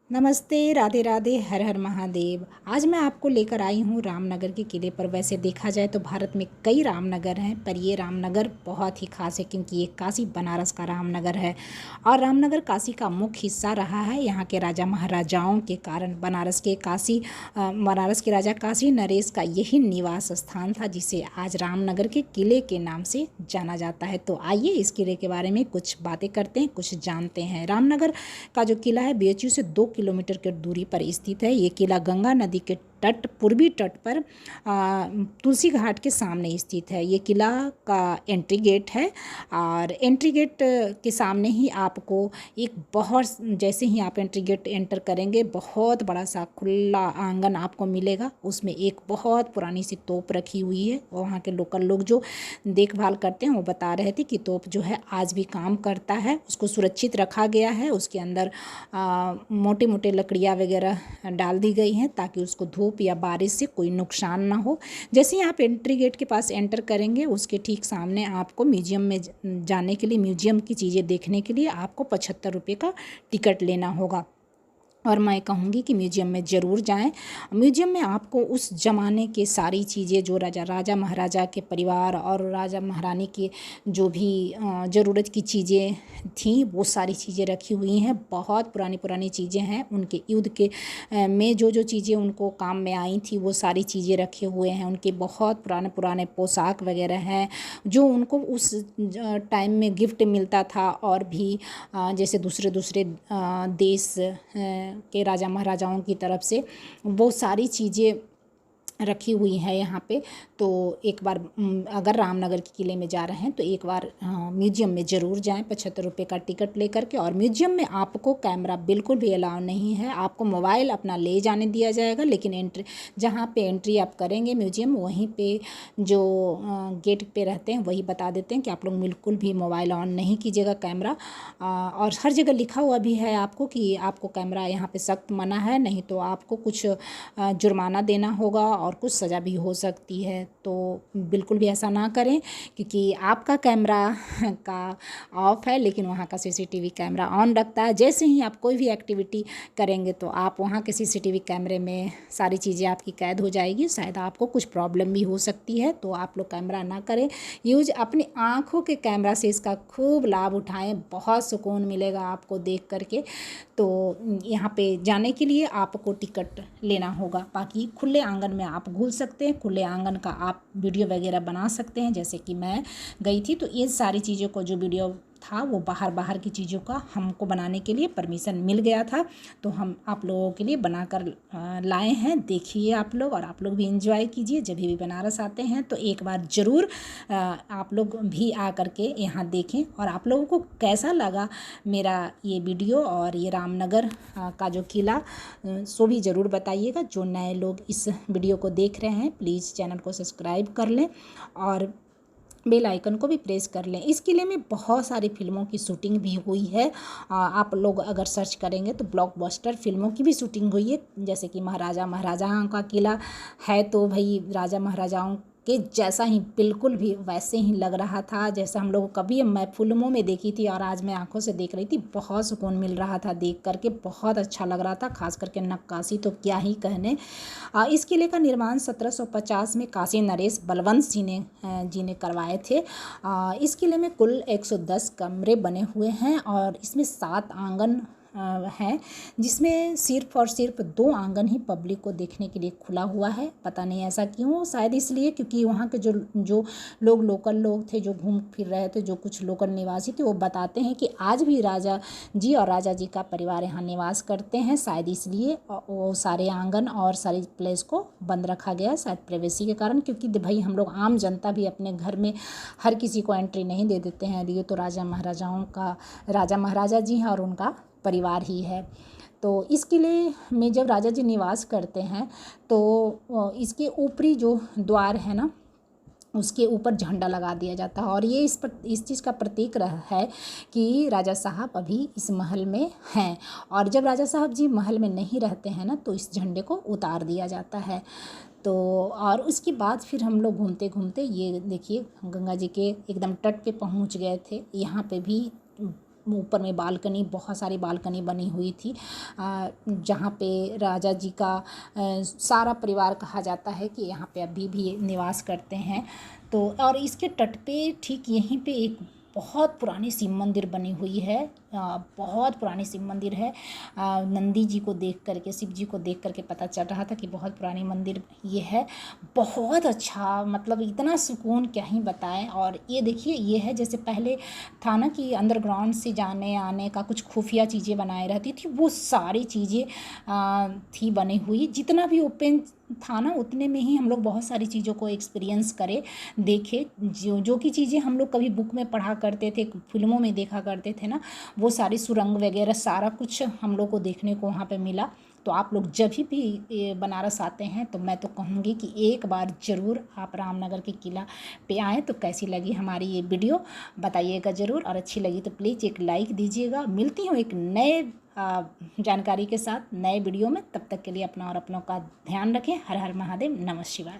नमस्ते, राधे राधे, हर हर महादेव। आज मैं आपको लेकर आई हूँ रामनगर के किले पर। वैसे देखा जाए तो भारत में कई रामनगर हैं, पर ये रामनगर बहुत ही खास है क्योंकि ये काशी बनारस का रामनगर है और रामनगर काशी का मुख्य हिस्सा रहा है। यहाँ के राजा महाराजाओं के कारण बनारस के राजा काशी नरेश का यही निवास स्थान था, जिसे आज रामनगर के किले के नाम से जाना जाता है। तो आइए इस किले के बारे में कुछ बातें करते हैं, कुछ जानते हैं। रामनगर का जो किला है बीएचयू से 2 किलोमीटर की दूरी पर स्थित है। ये किला गंगा नदी के पूर्वी तट पर तुलसी घाट के सामने स्थित है। ये किला का एंट्री गेट है और एंट्री गेट के सामने ही आपको जैसे ही आप एंट्री गेट एंटर करेंगे, बहुत बड़ा सा खुला आंगन आपको मिलेगा। उसमें एक बहुत पुरानी सी तोप रखी हुई है। वहाँ के लोकल लोग जो देखभाल करते हैं वो बता रहे थे कि तोप जो है आज भी काम करता है। उसको सुरक्षित रखा गया है। उसके अंदर मोटे मोटे लकड़ियाँ वगैरह डाल दी गई हैं ताकि उसको धूप या बारिश से कोई नुकसान ना हो। जैसे ही आप एंट्री गेट के पास एंटर करेंगे, उसके ठीक सामने आपको म्यूजियम में जाने के लिए, म्यूजियम की चीज़ें देखने के लिए आपको 75 रुपये का टिकट लेना होगा। और मैं कहूँगी कि म्यूजियम में ज़रूर जाएं। म्यूजियम में आपको उस ज़माने के सारी चीज़ें जो राजा महाराजा के परिवार और राजा महारानी की जो भी ज़रूरत की चीज़ें थीं, वो सारी चीज़ें रखी हुई हैं। बहुत पुरानी पुरानी चीज़ें हैं। उनके युद्ध के में जो चीज़ें उनको काम में आई थी वो सारी चीज़ें रखे हुए हैं। उनके बहुत पुराने पुराने पोशाक वगैरह हैं जो उनको उस टाइम में गिफ्ट मिलता था। और भी जैसे दूसरे दूसरे देश के राजा महाराजाओं की तरफ से वो सारी चीज़ें रखी हुई है यहाँ पे। तो एक बार अगर रामनगर के किले में जा रहे हैं तो एक बार म्यूजियम में ज़रूर जाएं 75 रुपये का टिकट लेकर के। और म्यूजियम में आपको कैमरा बिल्कुल भी अलाउ नहीं है। आपको मोबाइल अपना ले जाने दिया जाएगा, लेकिन जहाँ पे एंट्री आप करेंगे म्यूजियम, वहीं पे जो गेट पे रहते हैं वही बता देते हैं कि आप लोग बिल्कुल भी मोबाइल ऑन नहीं कीजिएगा, कैमरा। और हर जगह लिखा हुआ भी है आपको कि आपको कैमरा यहाँ पे सख्त मना है, नहीं तो आपको कुछ जुर्माना देना होगा और कुछ सज़ा भी हो सकती है। तो बिल्कुल भी ऐसा ना करें, क्योंकि आपका कैमरा का ऑफ है लेकिन वहाँ का सीसीटीवी कैमरा ऑन रखता है। जैसे ही आप कोई भी एक्टिविटी करेंगे तो आप वहाँ के सीसीटीवी कैमरे में सारी चीज़ें आपकी कैद हो जाएगी। शायद आपको कुछ प्रॉब्लम भी हो सकती है। तो आप लोग कैमरा ना करें यूज, अपनी आँखों के कैमरा से इसका खूब लाभ उठाएं। बहुत सुकून मिलेगा आपको देख करके। तो यहाँ पे जाने के लिए आपको टिकट लेना होगा। बाकी खुले आंगन में आप घूम सकते हैं। खुले आंगन का आप वीडियो वगैरह बना सकते हैं। जैसे कि मैं गई थी तो ये सारी चीज़ों को जो वीडियो था वो बाहर की चीज़ों का हमको बनाने के लिए परमिशन मिल गया था। तो हम आप लोगों के लिए बनाकर लाए हैं। देखिए आप लोग, और आप लोग भी एंजॉय कीजिए। जब भी बनारस आते हैं तो एक बार ज़रूर आप लोग भी आ करके यहाँ देखें। और आप लोगों को कैसा लगा मेरा ये वीडियो और ये रामनगर का जो किला, सो भी ज़रूर बताइएगा। जो नए लोग इस वीडियो को देख रहे हैं प्लीज़ चैनल को सब्सक्राइब कर लें और बेल आइकन को भी प्रेस कर लें। इस किले में बहुत सारी फिल्मों की शूटिंग भी हुई है। आप लोग अगर सर्च करेंगे तो ब्लॉकबस्टर फिल्मों की भी शूटिंग हुई है। जैसे कि महाराजाओं का किला है तो भाई राजा महाराजाओं के जैसा ही बिल्कुल भी वैसे ही लग रहा था जैसा हम लोग कभी मैं फिल्मों में देखी थी और आज मैं आंखों से देख रही थी। बहुत सुकून मिल रहा था देख करके, बहुत अच्छा लग रहा था। खास करके नक्काशी तो क्या ही कहने। इस किले का निर्माण 1750 में काशी नरेश बलवंत जी ने करवाए थे। इस किले में कुल 110 कमरे बने हुए हैं और इसमें 7 आंगन हैं, जिसमें सिर्फ और सिर्फ 2 आंगन ही पब्लिक को देखने के लिए खुला हुआ है। पता नहीं ऐसा क्यों, शायद इसलिए क्योंकि वहाँ के जो लोग लोकल लोग थे जो घूम फिर रहे थे, जो कुछ लोकल निवासी थे, वो बताते हैं कि आज भी राजा जी और राजा जी का परिवार यहाँ निवास करते हैं। शायद इसलिए वो सारे आंगन और सारी प्लेस को बंद रखा गया है, शायद प्राइवेसी के कारण। क्योंकि भाई हम लोग आम जनता भी अपने घर में हर किसी को एंट्री नहीं दे देते हैं। ये तो राजा महाराजा जी हैं और उनका परिवार ही है। तो इस किले में जब राजा जी निवास करते हैं तो इसके ऊपरी जो द्वार है ना, उसके ऊपर झंडा लगा दिया जाता है। और ये इस चीज़ का प्रतीक है कि राजा साहब अभी इस महल में हैं। और जब राजा साहब जी महल में नहीं रहते हैं ना तो इस झंडे को उतार दिया जाता है। तो और उसके बाद फिर हम लोग घूमते घूमते ये देखिए गंगा जी के एकदम तट पे पहुंच गए थे। यहाँ पे भी ऊपर में बालकनी, बहुत सारी बालकनी बनी हुई थी, जहाँ पे राजा जी का सारा परिवार कहा जाता है कि यहाँ पे अभी भी निवास करते हैं। तो और इसके तट पे ठीक यहीं पे एक बहुत पुरानी शिव मंदिर बनी हुई है, बहुत पुरानी शिव मंदिर है। नंदी जी को देख करके, शिव जी को देख करके पता चल रहा था कि बहुत पुरानी मंदिर ये है। बहुत अच्छा, मतलब इतना सुकून क्या ही बताएं। और ये देखिए, ये है जैसे पहले था ना कि अंडरग्राउंड से जाने आने का कुछ खुफिया चीज़ें बनाए रहती थी, वो सारी चीज़ें थी बनी हुई। जितना भी ओपन था ना, उतने में ही हम लोग बहुत सारी चीज़ों को एक्सपीरियंस करे, देखे। जो की चीज़ें हम लोग कभी बुक में पढ़ा करते थे, फिल्मों में देखा करते थे ना, वो सारी सुरंग वगैरह सारा कुछ हम लोग को देखने को वहाँ पे मिला। तो आप लोग जब भी बनारस आते हैं तो मैं तो कहूँगी कि एक बार ज़रूर आप रामनगर के किला पे आएँ। तो कैसी लगी हमारी ये वीडियो बताइएगा ज़रूर, और अच्छी लगी तो प्लीज़ एक लाइक दीजिएगा। मिलती हूँ एक नए जानकारी के साथ नए वीडियो में। तब तक के लिए अपना और अपनों का ध्यान रखें। हर हर महादेव, नमः शिवाय।